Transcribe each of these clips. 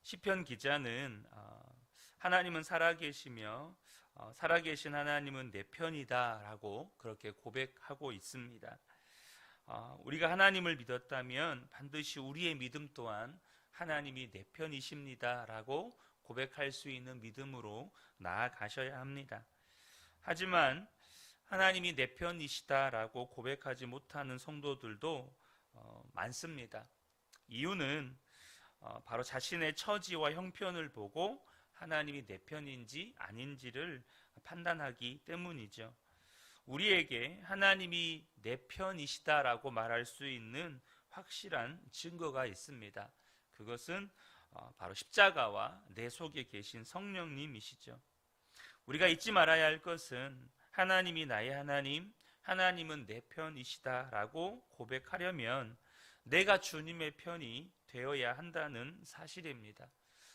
시편 기자는 하나님은 살아계시며 살아계신 하나님은 내 편이다라고 그렇게 고백하고 있습니다. 우리가 하나님을 믿었다면 반드시 우리의 믿음 또한 하나님이 내 편이십니다라고 고백할 수 있는 믿음으로 나아가셔야 합니다. 하지만 하나님이 내 편이시다라고 고백하지 못하는 성도들도 많습니다. 이유는 바로 자신의 처지와 형편을 보고 하나님이 내 편인지 아닌지를 판단하기 때문이죠. 우리에게 하나님이 내 편이시다라고 말할 수 있는 확실한 증거가 있습니다. 그것은 바로 십자가와 내 속에 계신 성령님이시죠. 우리가 잊지 말아야 할 것은 하나님이 나의 하나님, 하나님은 내 편이시다라고 고백하려면 내가 주님의 편이 되어야 한다는 사실입니다.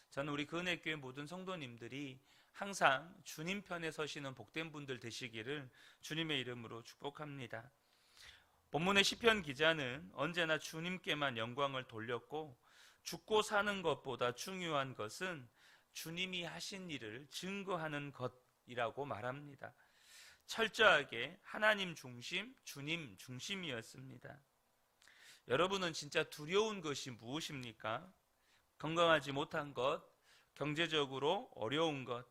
저는 우리 그은혜교회 모든 성도님들이 항상 주님 편에 서시는 복된 분들 되시기를 주님의 이름으로 축복합니다. 본문의 시편 기자는 언제나 주님께만 영광을 돌렸고, 죽고 사는 것보다 중요한 것은 주님이 하신 일을 증거하는 것이라고 말합니다. 철저하게 하나님 중심, 주님 중심이었습니다. 여러분은 진짜 두려운 것이 무엇입니까? 건강하지 못한 것, 경제적으로 어려운 것,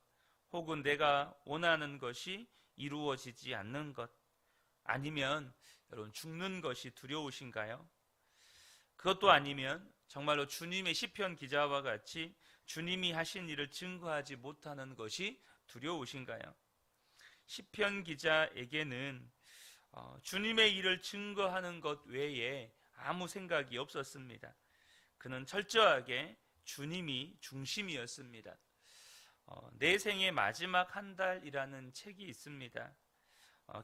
혹은 내가 원하는 것이 이루어지지 않는 것, 아니면 여러분 죽는 것이 두려우신가요? 그것도 아니면 정말로 주님의 시편 기자와 같이 주님이 하신 일을 증거하지 못하는 것이 두려우신가요? 시편 기자에게는 주님의 일을 증거하는 것 외에 아무 생각이 없었습니다. 그는 철저하게 주님이 중심이었습니다. 내 생의 마지막 한 달이라는 책이 있습니다.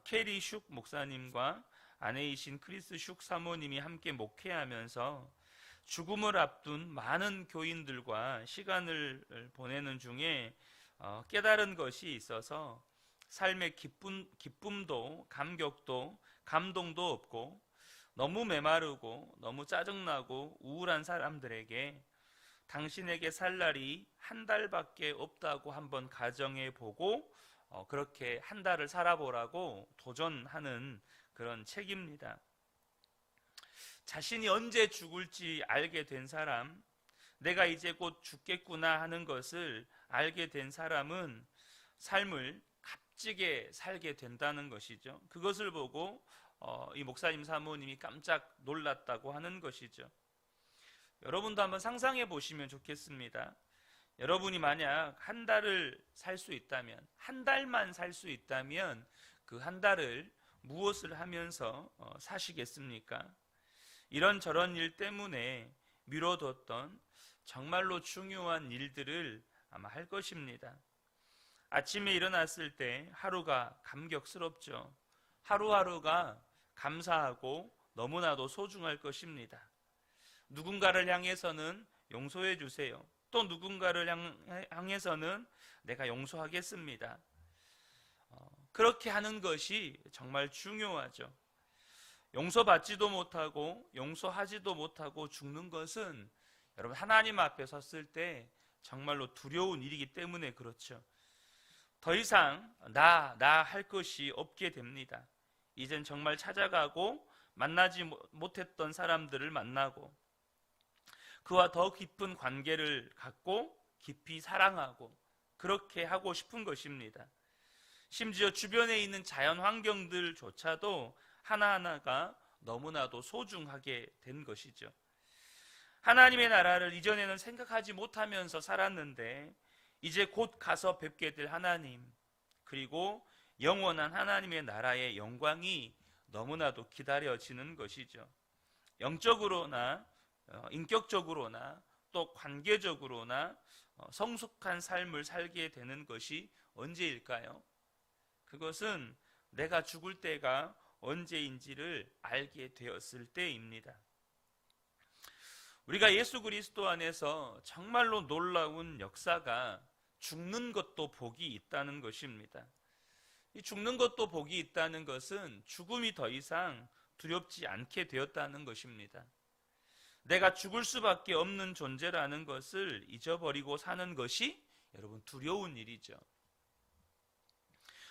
캐리 슉 목사님과 아내이신 크리스 슉 사모님이 함께 목회하면서 죽음을 앞둔 많은 교인들과 시간을 보내는 중에 깨달은 것이 있어서 삶의 기쁨도 감격도 감동도 없고 너무 메마르고 너무 짜증나고 우울한 사람들에게 당신에게 살 날이 한 달밖에 없다고 한번 가정해 보고 그렇게 한 달을 살아보라고 도전하는 그런 책입니다. 자신이 언제 죽을지 알게 된 사람, 내가 이제 곧 죽겠구나 하는 것을 알게 된 사람은 삶을 값지게 살게 된다는 것이죠. 그것을 보고 이 목사님 사모님이 깜짝 놀랐다고 하는 것이죠. 여러분도 한번 상상해 보시면 좋겠습니다. 여러분이 만약 한 달을 살 수 있다면, 한 달만 살 수 있다면 그 한 달을 무엇을 하면서 사시겠습니까? 이런저런 일 때문에 미뤄뒀던 정말로 중요한 일들을 아마 할 것입니다. 아침에 일어났을 때 하루가 감격스럽죠. 하루하루가 감사하고 너무나도 소중할 것입니다. 누군가를 향해서는 용서해 주세요. 또 누군가를 향해서는 내가 용서하겠습니다. 그렇게 하는 것이 정말 중요하죠. 용서받지도 못하고 용서하지도 못하고 죽는 것은 여러분 하나님 앞에 섰을 때 정말로 두려운 일이기 때문에 그렇죠. 더 이상 나 할 것이 없게 됩니다. 이젠 정말 찾아가고 만나지 못했던 사람들을 만나고 그와 더 깊은 관계를 갖고 깊이 사랑하고 그렇게 하고 싶은 것입니다. 심지어 주변에 있는 자연 환경들조차도 하나하나가 너무나도 소중하게 된 것이죠. 하나님의 나라를 이전에는 생각하지 못하면서 살았는데 이제 곧 가서 뵙게 될 하나님, 그리고 영원한 하나님의 나라의 영광이 너무나도 기다려지는 것이죠. 영적으로나 인격적으로나 또 관계적으로나 성숙한 삶을 살게 되는 것이 언제일까요? 그것은 내가 죽을 때가 언제인지를 알게 되었을 때입니다. 우리가 예수 그리스도 안에서 정말로 놀라운 역사가 죽는 것도 복이 있다는 것입니다. 이 죽는 것도 복이 있다는 것은 죽음이 더 이상 두렵지 않게 되었다는 것입니다. 내가 죽을 수밖에 없는 존재라는 것을 잊어버리고 사는 것이 여러분 두려운 일이죠.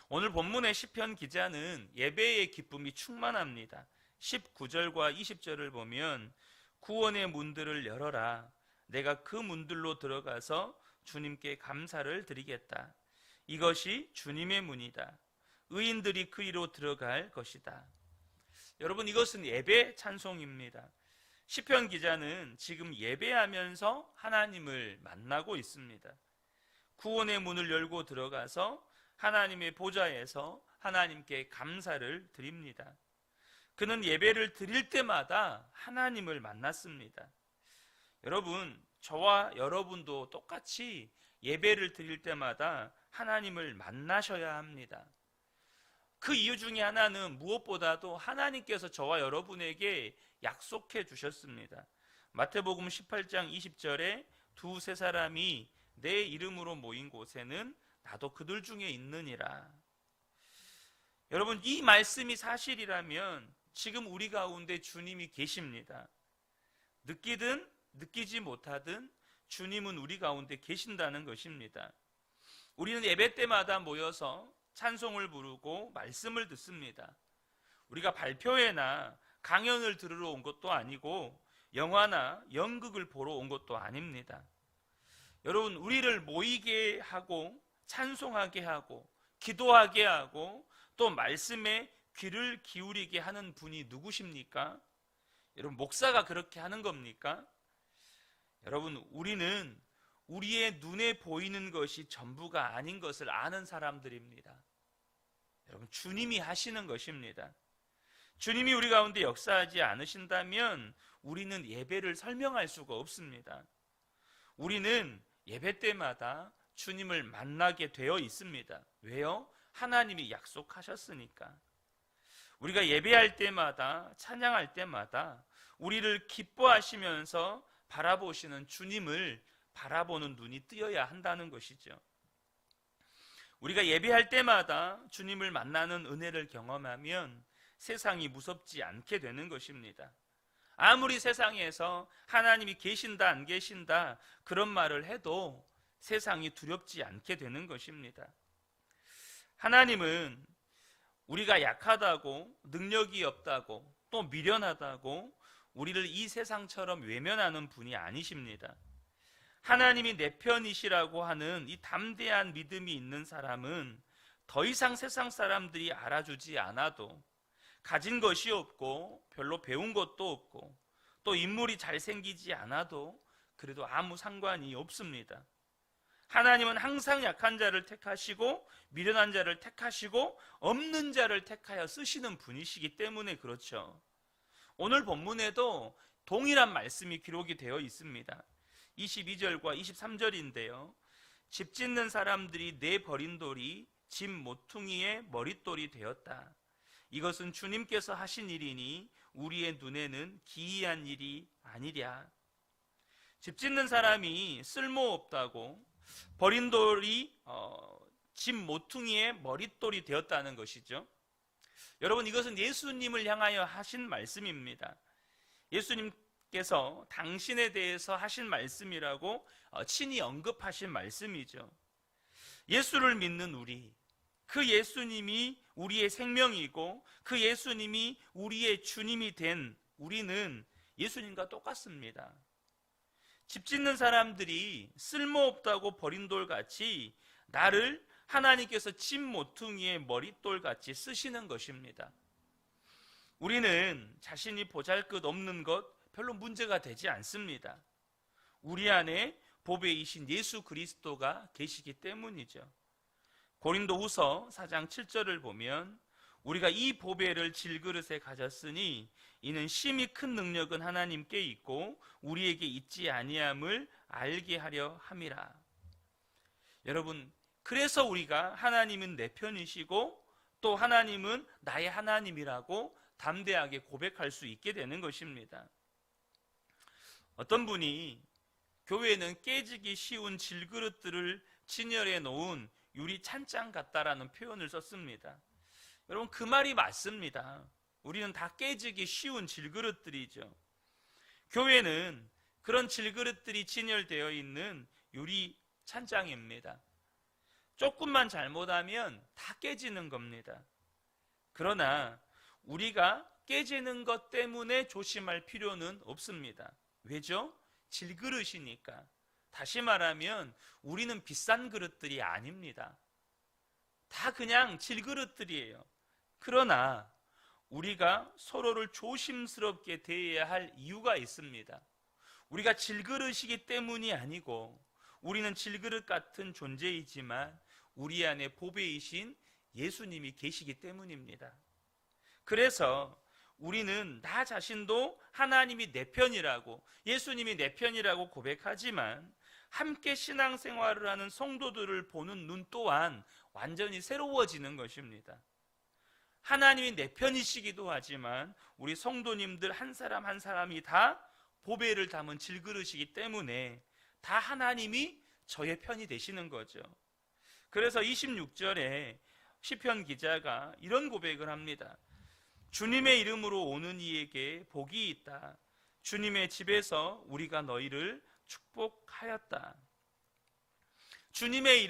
오늘 본문의 시편 기자는 예배의 기쁨이 충만합니다. 19절과 20절을 보면 구원의 문들을 열어라. 내가 그 문들로 들어가서 주님께 감사를 드리겠다. 이것이 주님의 문이다. 의인들이 그리로 들어갈 것이다. 여러분, 이것은 예배 찬송입니다. 시편 기자는 지금 예배하면서 하나님을 만나고 있습니다. 구원의 문을 열고 들어가서 하나님의 보좌에서 하나님께 감사를 드립니다. 그는 예배를 드릴 때마다 하나님을 만났습니다. 여러분, 저와 여러분도 똑같이 예배를 드릴 때마다 하나님을 만나셔야 합니다. 그 이유 중에 하나는 무엇보다도 하나님께서 저와 여러분에게 약속해 주셨습니다. 마태복음 18장 20절에 두세 사람이 내 이름으로 모인 곳에는 나도 그들 중에 있느니라. 여러분, 이 말씀이 사실이라면 지금 우리 가운데 주님이 계십니다. 느끼든 느끼지 못하든 주님은 우리 가운데 계신다는 것입니다. 우리는 예배 때마다 모여서 찬송을 부르고 말씀을 듣습니다. 우리가 발표회나 강연을 들으러 온 것도 아니고 영화나 연극을 보러 온 것도 아닙니다. 여러분, 우리를 모이게 하고 찬송하게 하고 기도하게 하고 또 말씀에 귀를 기울이게 하는 분이 누구십니까? 여러분, 목사가 그렇게 하는 겁니까? 여러분, 우리는 우리의 눈에 보이는 것이 전부가 아닌 것을 아는 사람들입니다. 여러분, 주님이 하시는 것입니다. 주님이 우리 가운데 역사하지 않으신다면 우리는 예배를 설명할 수가 없습니다. 우리는 예배 때마다 주님을 만나게 되어 있습니다. 왜요? 하나님이 약속하셨으니까. 우리가 예배할 때마다, 찬양할 때마다 우리를 기뻐하시면서 바라보시는 주님을 바라보는 눈이 뜨여야 한다는 것이죠. 우리가 예배할 때마다 주님을 만나는 은혜를 경험하면 세상이 무섭지 않게 되는 것입니다. 아무리 세상에서 하나님이 계신다 안 계신다 그런 말을 해도 세상이 두렵지 않게 되는 것입니다. 하나님은 우리가 약하다고, 능력이 없다고, 또 미련하다고 우리를 이 세상처럼 외면하는 분이 아니십니다. 하나님이 내 편이시라고 하는 이 담대한 믿음이 있는 사람은 더 이상 세상 사람들이 알아주지 않아도, 가진 것이 없고 별로 배운 것도 없고 또 인물이 잘생기지 않아도 그래도 아무 상관이 없습니다. 하나님은 항상 약한 자를 택하시고 미련한 자를 택하시고 없는 자를 택하여 쓰시는 분이시기 때문에 그렇죠. 오늘 본문에도 동일한 말씀이 기록이 되어 있습니다. 22절과 23절인데요. 집 짓는 사람들이 내버린 돌이 집 모퉁이의 머릿돌이 되었다. 이것은 주님께서 하신 일이니 우리의 눈에는 기이한 일이 아니랴. 집 짓는 사람이 쓸모없다고 버린 돌이 집 모퉁이의 머릿돌이 되었다는 것이죠. 여러분, 이것은 예수님을 향하여 하신 말씀입니다. 예수님께서 당신에 대해서 하신 말씀이라고 친히 언급하신 말씀이죠. 예수를 믿는 우리, 그 예수님이 우리의 생명이고 그 예수님이 우리의 주님이 된 우리는 예수님과 똑같습니다. 집 짓는 사람들이 쓸모없다고 버린 돌같이 나를 하나님께서 집 모퉁이의 머릿돌같이 쓰시는 것입니다. 우리는 자신이 보잘것없는 것 별로 문제가 되지 않습니다. 우리 안에 보배이신 예수 그리스도가 계시기 때문이죠. 고린도후서 4장 7절을 보면 우리가 이 보배를 질그릇에 가졌으니 이는 심히 큰 능력은 하나님께 있고 우리에게 있지 아니함을 알게 하려 함이라. 여러분, 그래서 우리가 하나님은 내 편이시고 또 하나님은 나의 하나님이라고 담대하게 고백할 수 있게 되는 것입니다. 어떤 분이 교회는 깨지기 쉬운 질그릇들을 진열해 놓은 유리 찬장 같다라는 표현을 썼습니다. 여러분, 그 말이 맞습니다. 우리는 다 깨지기 쉬운 질그릇들이죠. 교회는 그런 질그릇들이 진열되어 있는 유리 찬장입니다. 조금만 잘못하면 다 깨지는 겁니다. 그러나 우리가 깨지는 것 때문에 조심할 필요는 없습니다. 왜죠? 질그릇이니까. 다시 말하면 우리는 비싼 그릇들이 아닙니다. 다 그냥 질그릇들이에요. 그러나 우리가 서로를 조심스럽게 대해야 할 이유가 있습니다. 우리가 질그릇이기 때문이 아니고 우리는 질그릇 같은 존재이지만 우리 안에 보배이신 예수님이 계시기 때문입니다. 그래서 우리는 나 자신도 하나님이 내 편이라고, 예수님이 내 편이라고 고백하지만 함께 신앙생활을 하는 성도들을 보는 눈 또한 완전히 새로워지는 것입니다. 하나님이 내 편이시기도 하지만 우리 성도님들 한 사람 한 사람이 다 보배를 담은 질그릇이기 때문에 다 하나님이 저의 편이 되시는 거죠. 그래서 26절에 시편 기자가 이런 고백을 합니다. 주님의 이름으로 오는 이에게 복이 있다. 주님의 집에서 우리가 너희를 축복하였다. 주님의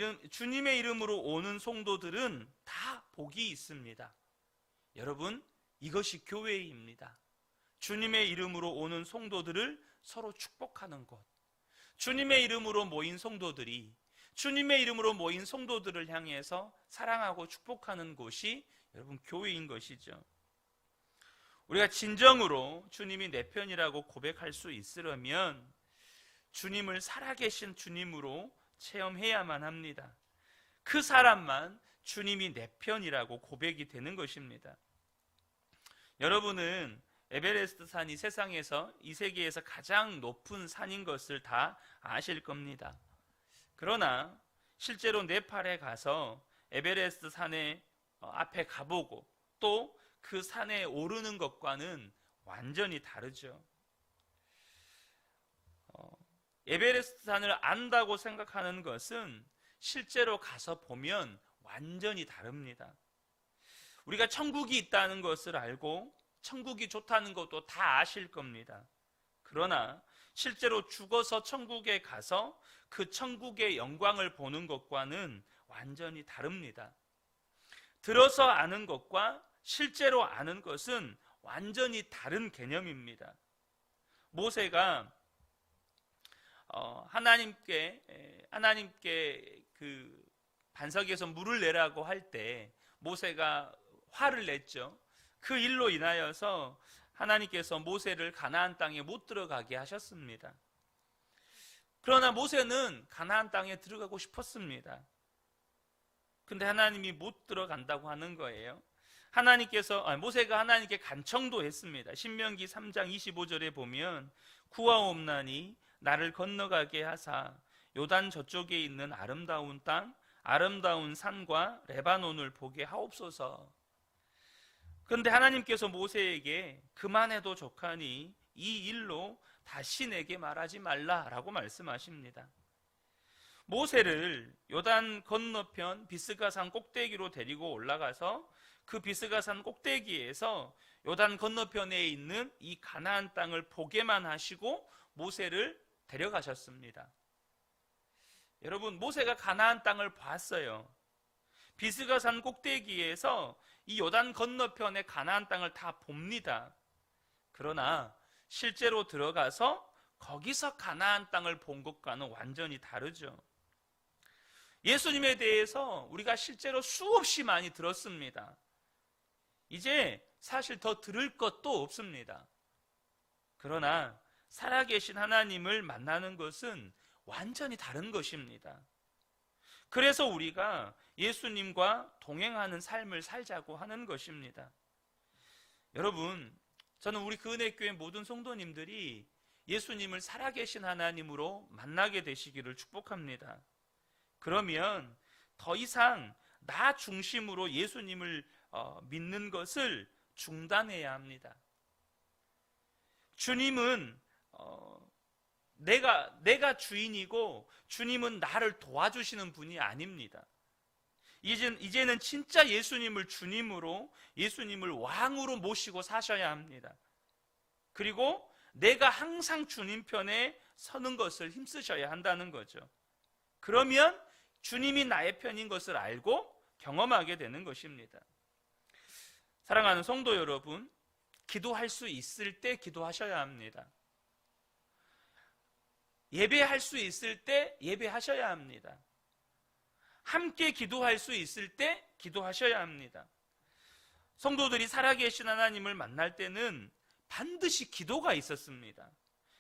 이름으로 오는 성도들은 다 복이 있습니다. 여러분, 이것이 교회입니다. 주님의 이름으로 오는 성도들을 서로 축복하는 곳. 주님의 이름으로 모인 성도들이 주님의 이름으로 모인 성도들을 향해서 사랑하고 축복하는 곳이 여러분 교회인 것이죠. 우리가 진정으로 주님이 내 편이라고 고백할 수 있으려면 주님을 살아계신 주님으로 체험해야만 합니다. 그 사람만 주님이 내 편이라고 고백이 되는 것입니다. 여러분은 에베레스트 산이 세상에서 이 세계에서 가장 높은 산인 것을 다 아실 겁니다. 그러나 실제로 네팔에 가서 에베레스트 산의 앞에 가보고 또 그 산에 오르는 것과는 완전히 다르죠. 에베레스트 산을 안다고 생각하는 것은 실제로 가서 보면 완전히 다릅니다. 우리가 천국이 있다는 것을 알고 천국이 좋다는 것도 다 아실 겁니다. 그러나 실제로 죽어서 천국에 가서 그 천국의 영광을 보는 것과는 완전히 다릅니다. 들어서 아는 것과 실제로 아는 것은 완전히 다른 개념입니다. 모세가 하나님께 그 반석에서 물을 내라고 할 때 모세가 화를 냈죠. 그 일로 인하여서 하나님께서 모세를 가나안 땅에 못 들어가게 하셨습니다. 그러나 모세는 가나안 땅에 들어가고 싶었습니다. 근데 하나님이 못 들어간다고 하는 거예요. 모세가 하나님께 간청도 했습니다. 신명기 3장 25절에 보면 구하옵나니 나를 건너가게 하사 요단 저쪽에 있는 아름다운 땅, 아름다운 산과 레바논을 보게 하옵소서. 그런데 하나님께서 모세에게 그만해도 족하니 이 일로 다시 내게 말하지 말라라고 말씀하십니다. 모세를 요단 건너편 비스가산 꼭대기로 데리고 올라가서 그 비스가산 꼭대기에서 요단 건너편에 있는 이 가나안 땅을 보게만 하시고 모세를 데려가셨습니다. 여러분, 모세가 가나안 땅을 봤어요. 비스가산 꼭대기에서 이 요단 건너편의 가나안 땅을 다 봅니다. 그러나 실제로 들어가서 거기서 가나안 땅을 본 것과는 완전히 다르죠. 예수님에 대해서 우리가 실제로 수없이 많이 들었습니다. 이제 사실 더 들을 것도 없습니다. 그러나 살아계신 하나님을 만나는 것은 완전히 다른 것입니다. 그래서 우리가 예수님과 동행하는 삶을 살자고 하는 것입니다. 여러분, 저는 우리 그은혜교회 모든 성도님들이 예수님을 살아계신 하나님으로 만나게 되시기를 축복합니다. 그러면 더 이상 나 중심으로 예수님을 믿는 것을 중단해야 합니다. 주님은 내가 주인이고 주님은 나를 도와주시는 분이 아닙니다. 이제는 진짜 예수님을 주님으로, 예수님을 왕으로 모시고 사셔야 합니다. 그리고 내가 항상 주님 편에 서는 것을 힘쓰셔야 한다는 거죠. 그러면 주님이 나의 편인 것을 알고 경험하게 되는 것입니다. 사랑하는 성도 여러분, 기도할 수 있을 때 기도하셔야 합니다. 예배할 수 있을 때 예배하셔야 합니다. 함께 기도할 수 있을 때 기도하셔야 합니다. 성도들이 살아계신 하나님을 만날 때는 반드시 기도가 있었습니다.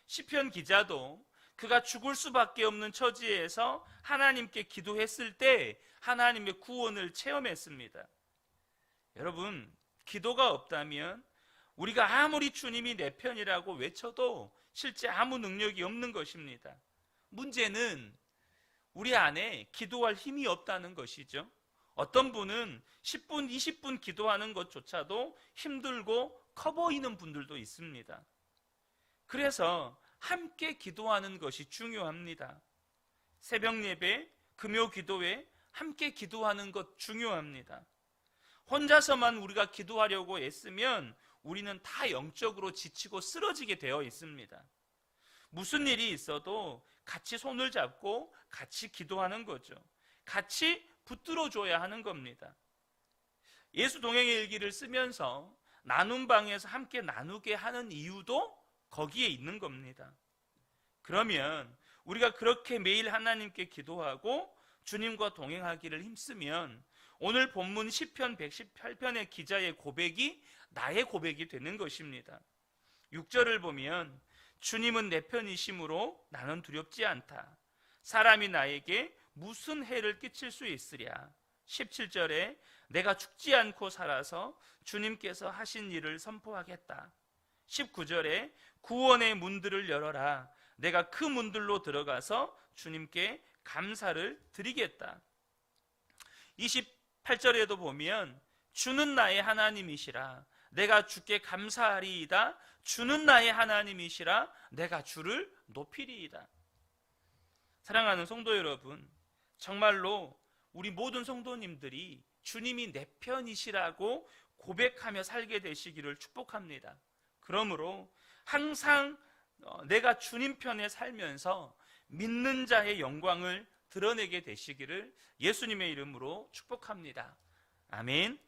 시편 기자도 그가 죽을 수밖에 없는 처지에서 하나님께 기도했을 때 하나님의 구원을 체험했습니다. 여러분, 기도가 없다면 우리가 아무리 주님이 내 편이라고 외쳐도 실제 아무 능력이 없는 것입니다. 문제는 우리 안에 기도할 힘이 없다는 것이죠. 어떤 분은 10분, 20분 기도하는 것조차도 힘들고 커 보이는 분들도 있습니다. 그래서 함께 기도하는 것이 중요합니다. 새벽 예배, 금요 기도회 함께 기도하는 것 중요합니다. 혼자서만 우리가 기도하려고 애쓰면 우리는 다 영적으로 지치고 쓰러지게 되어 있습니다. 무슨 일이 있어도 같이 손을 잡고 같이 기도하는 거죠. 같이 붙들어줘야 하는 겁니다. 예수 동행의 일기를 쓰면서 나눔 방에서 함께 나누게 하는 이유도 거기에 있는 겁니다. 그러면 우리가 그렇게 매일 하나님께 기도하고 주님과 동행하기를 힘쓰면 오늘 본문 시편 118편의 기자의 고백이 나의 고백이 되는 것입니다. 6절을 보면 주님은 내 편이심으로 나는 두렵지 않다. 사람이 나에게 무슨 해를 끼칠 수 있으랴. 17절에 내가 죽지 않고 살아서 주님께서 하신 일을 선포하겠다. 19절에 구원의 문들을 열어라. 내가 그 문들로 들어가서 주님께 감사를 드리겠다. 28절에도 보면 주는 나의 하나님이시라. 내가 주께 감사하리이다. 주는 나의 하나님이시라. 내가 주를 높이리이다. 사랑하는 성도 여러분, 정말로 우리 모든 성도님들이 주님이 내 편이시라고 고백하며 살게 되시기를 축복합니다. 그러므로 항상 내가 주님 편에 살면서 믿는 자의 영광을 드러내게 되시기를 예수님의 이름으로 축복합니다. 아멘.